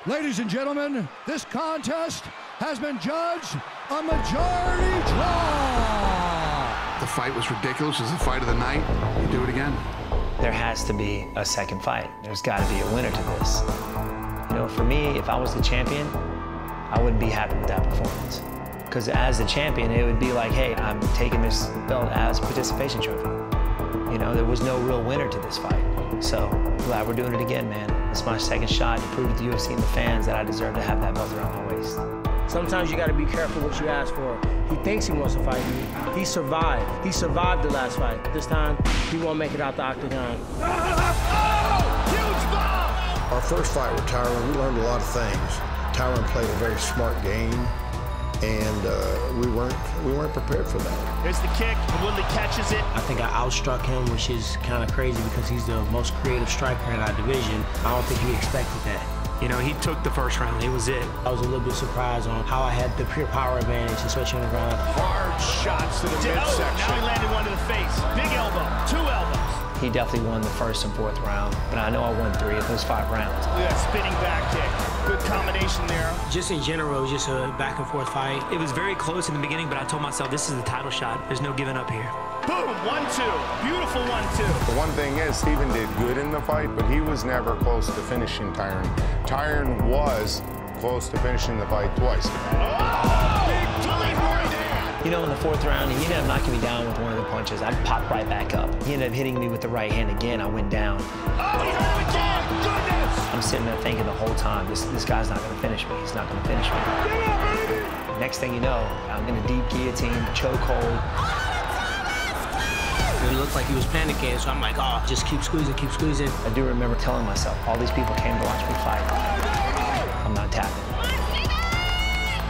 Ladies and gentlemen, this contest has been judged a majority draw. The fight was ridiculous. It was the fight of the night. You do it again. There has to be a second fight. There's got to be a winner to this. You know, for me, if I was the champion, I wouldn't be happy with that performance. Because as the champion, it would be like, hey, I'm taking this belt as participation trophy. You know, there was no real winner to this fight. So, glad we're doing it again, man. It's my second shot to prove to the UFC and the fans that I deserve to have that belt around my waist. Sometimes you got to be careful what you ask for. He thinks he wants to fight you. He survived. He survived the last fight. This time, he won't make it out the octagon. Huge bomb! Our first fight with Tyron, we learned a lot of things. Tyron played a very smart game, and we weren't prepared for that. Here's the kick, and Woodley catches it. I think I outstruck him, which is kind of crazy because he's the most creative striker in our division. I don't think he expected that. You know, he took the first round. It was it. I was a little bit surprised on how I had the pure power advantage, especially on the ground. Hard shots to the midsection. Now he landed one to the face. Big elbow, 2 elbows. He definitely won the first and fourth round, but I know I won 3 of those 5 rounds. Look at that spinning back kick. Good combination there. Just in general, it was just a back and forth fight. It was very close in the beginning, but I told myself this is the title shot. There's no giving up here. Boom, 1-2. Beautiful 1-2. The one thing is, Stephen did good in the fight, but he was never close to finishing Tyron. Tyron was close to finishing the fight twice. Oh, big delivery there. You know, in the 4th round, he ended up knocking me down with one of the punches. I popped right back up. He ended up hitting me with the right hand again. I went down. Oh, he hurt him again. Goodness. I'm sitting there thinking the whole time, this guy's not going to finish me. He's not going to finish me. Next thing you know, I'm in a deep guillotine, chokehold. It looked like he was panicking, so I'm like, oh, just keep squeezing, keep squeezing. I do remember telling myself, all these people came to watch me fight. I'm not tapping.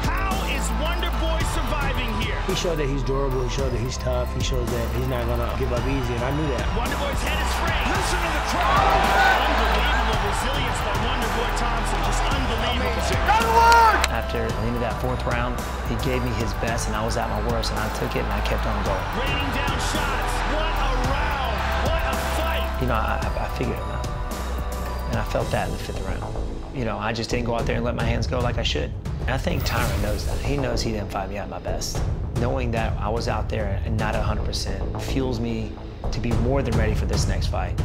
How is Wonder Boy surviving here? He showed that he's durable, he showed that he's tough, he shows that he's not gonna give up easy, and I knew that. Wonder Boy's head is free. Listen to the crowd. Unbelievable resilience by Wonder Boy Thompson. Just unbelievable. After the end of that 4th round, he gave me his best, and I was at my worst, and I took it, and I kept on going. Raining down shots. What a round. What a fight. You know, I figured him out, and I felt that in the 5th round. You know, I just didn't go out there and let my hands go like I should. And I think Tyron knows that. He knows he didn't fight me at my best. Knowing that I was out there and not 100% fuels me to be more than ready for this next fight.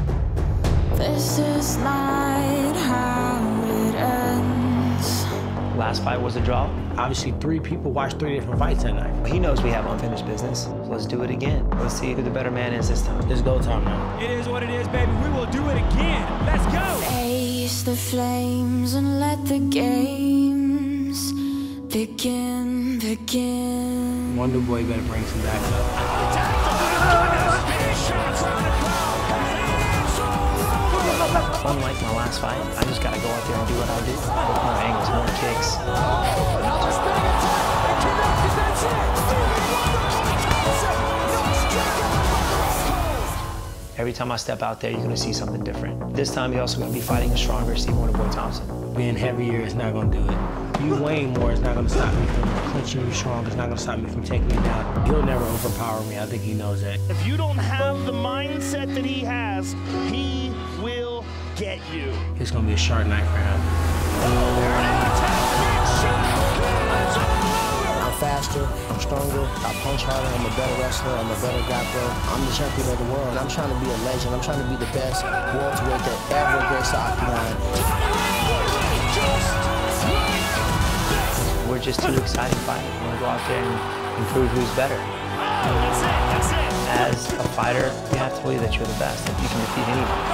This is not how it ends. Last fight was a draw. Obviously, 3 people watched 3 different fights that night. He knows we have unfinished business, so let's do it again. Let's see who the better man is this time. It's go time now. It is what it is, baby. We will do it again. Let's go. Face the flames and let the games begin. Wonder Boy better bring some back up. Unlike my last fight, I just gotta go out there and do what I do. More angles, more kicks. Every time I step out there, you're gonna see something different. This time, you're also gonna be fighting a stronger Stephen Wonder Boy Thompson. Being heavier is not gonna do it. You weighing more is not gonna stop me from clinching you strong. It's not gonna stop me from taking you down. He'll never overpower me. I think he knows that. If you don't have the mindset that he has, he will get you. It's gonna be a sharp night for him. I'm faster, I'm stronger, I punch harder, I'm a better wrestler, I'm a better grappler. I'm the champion of the world, and I'm trying to be a legend. I'm trying to be the best welterweight that ever graced the octagon. We're just two exciting fighters. We're gonna go out there and prove who's better. That's it. As a fighter, you have to believe that you're the best, that you can defeat anybody.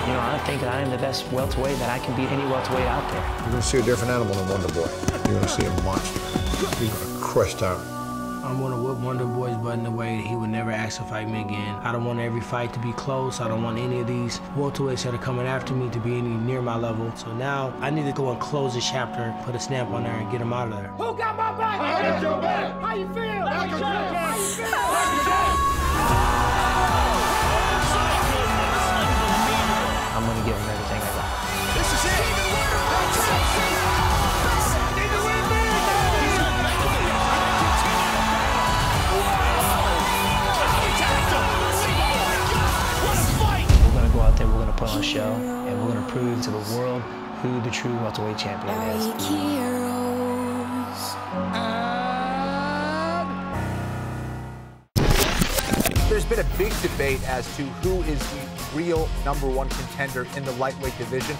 You know, I think that I am the best welterweight, that I can beat any welterweight out there. You're going to see a different animal than Wonder Boy. You're going to see a monster. He's going to crush Tyron. I'm going to whip Wonder Boy's butt in a way that he would never ask to fight me again. I don't want every fight to be close. I don't want any of these welterweights that are coming after me to be any near my level. So now I need to go and close this chapter, put a stamp on there, and get him out of there. Who got my back? I got your back. How you feel? How you feel? I'm gonna give him everything I got. This is it. We're gonna go out there, we're gonna put on a show, and we're gonna prove to the world who the true welterweight champion is. Like heroes. There's been a big debate as to who is the real #1 contender in the lightweight division.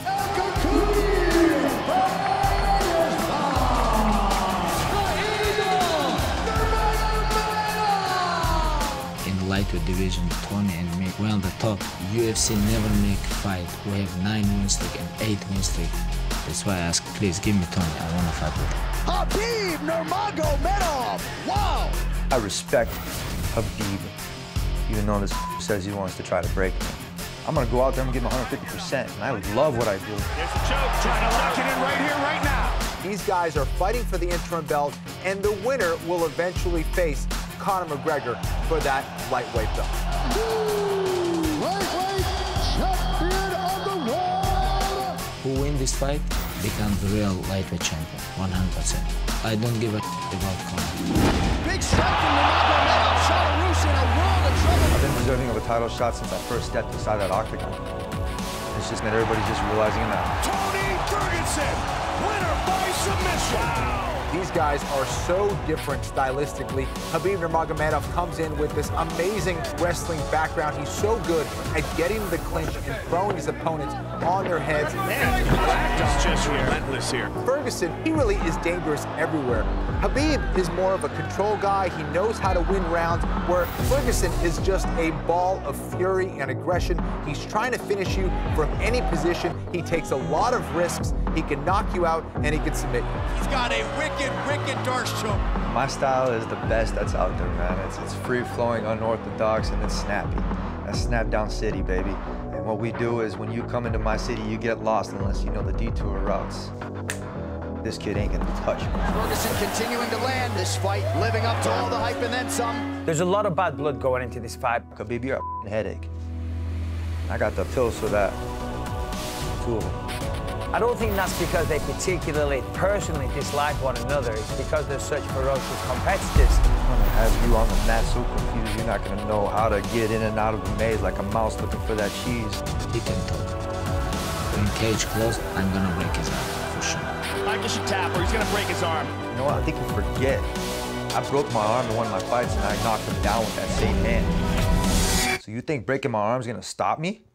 In the lightweight division, Tony and me, we're on the top. UFC never make a fight. We have 9 win streak and 8 win streak. That's why I ask, please give me Tony. I want to fight with him. Khabib Nurmagomedov. Wow. I respect Khabib, even though this says he wants to try to break me. I'm going to go out there and give him 150%, and I would love what I do. There's a choke, trying to lock it in right here, right now. These guys are fighting for the interim belt, and the winner will eventually face Conor McGregor for that lightweight belt. Lightweight champion of the world. Who win this fight becomes the real lightweight champion, 100%. I don't give a about Conor. Big strike from Nurmagomedov. Shot Arus in a world of trouble. I've been deserving of a title shot since I first stepped inside that octagon. It's just that everybody's just realizing it now. Tony Ferguson, winner by submission. Wow. These guys are so different stylistically. Khabib Nurmagomedov comes in with this amazing wrestling background. He's so good at getting the clinch and throwing his opponents on their heads. Man, he's just relentless here. Ferguson, he really is dangerous everywhere. Khabib is more of a control guy. He knows how to win rounds, where Ferguson is just a ball of fury and aggression. He's trying to finish you from any position. He takes a lot of risks. He can knock you out, and he can submit you. He's got a wicked Darce choke. My style is the best that's out there, man. It's free-flowing, unorthodox, and it's snappy. That's snap down city, baby. And what we do is when you come into my city, you get lost unless you know the detour routes. This kid ain't gonna touch me. Ferguson continuing to land this fight, living up to all the hype and then some. There's a lot of bad blood going into this fight. Khabib, you're a headache. I got the pills for that. 2 of them. I don't think that's because they particularly personally dislike one another. It's because they're such ferocious competitors. I'm gonna have you on the mat so confused you're not gonna know how to get in and out of the maze like a mouse looking for that cheese. He can talk. When cage closed, I'm gonna break his arm, for sure. I guess you tap or he's gonna break his arm. You know what, I think you forget. I broke my arm in one of my fights and I knocked him down with that same hand. So you think breaking my arm is gonna stop me?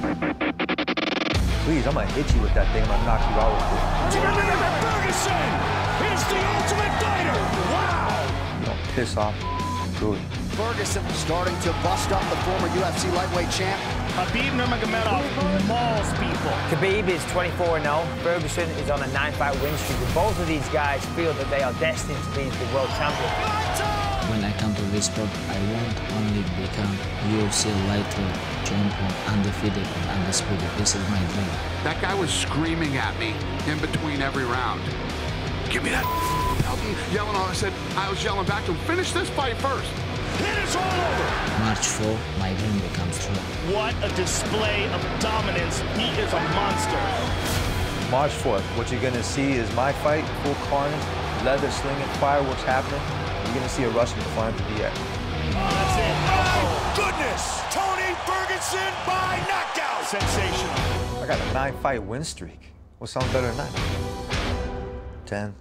Please, I'm gonna hit you with that thing. I'm gonna knock you out with it. Ferguson is the ultimate fighter. Wow! You don't piss off. Good. Ferguson starting to bust up the former UFC lightweight champ. Khabib Nurmagomedov mauls people. Khabib is 24-0. Ferguson is on a 9-fight win streak. And both of these guys feel that they are destined to be the world champion. When I come to this sport, I won't only become UFC lightweight champion, undefeated and undisputed. This is my dream. That guy was screaming at me in between every round. Give me that belt. Yelling on. I was yelling back to him, finish this fight first. It is all over. March 4, my dream becomes true. What a display of dominance. He is a monster. March 4th, what you're gonna see is my fight, full carnage, leather slinging, fireworks happening. You're gonna see a Russian flying through the air. That's it. Oh, goodness. Tony Ferguson by knockout. Sensational. I got a 9-fight win streak. What's something better than that? 10.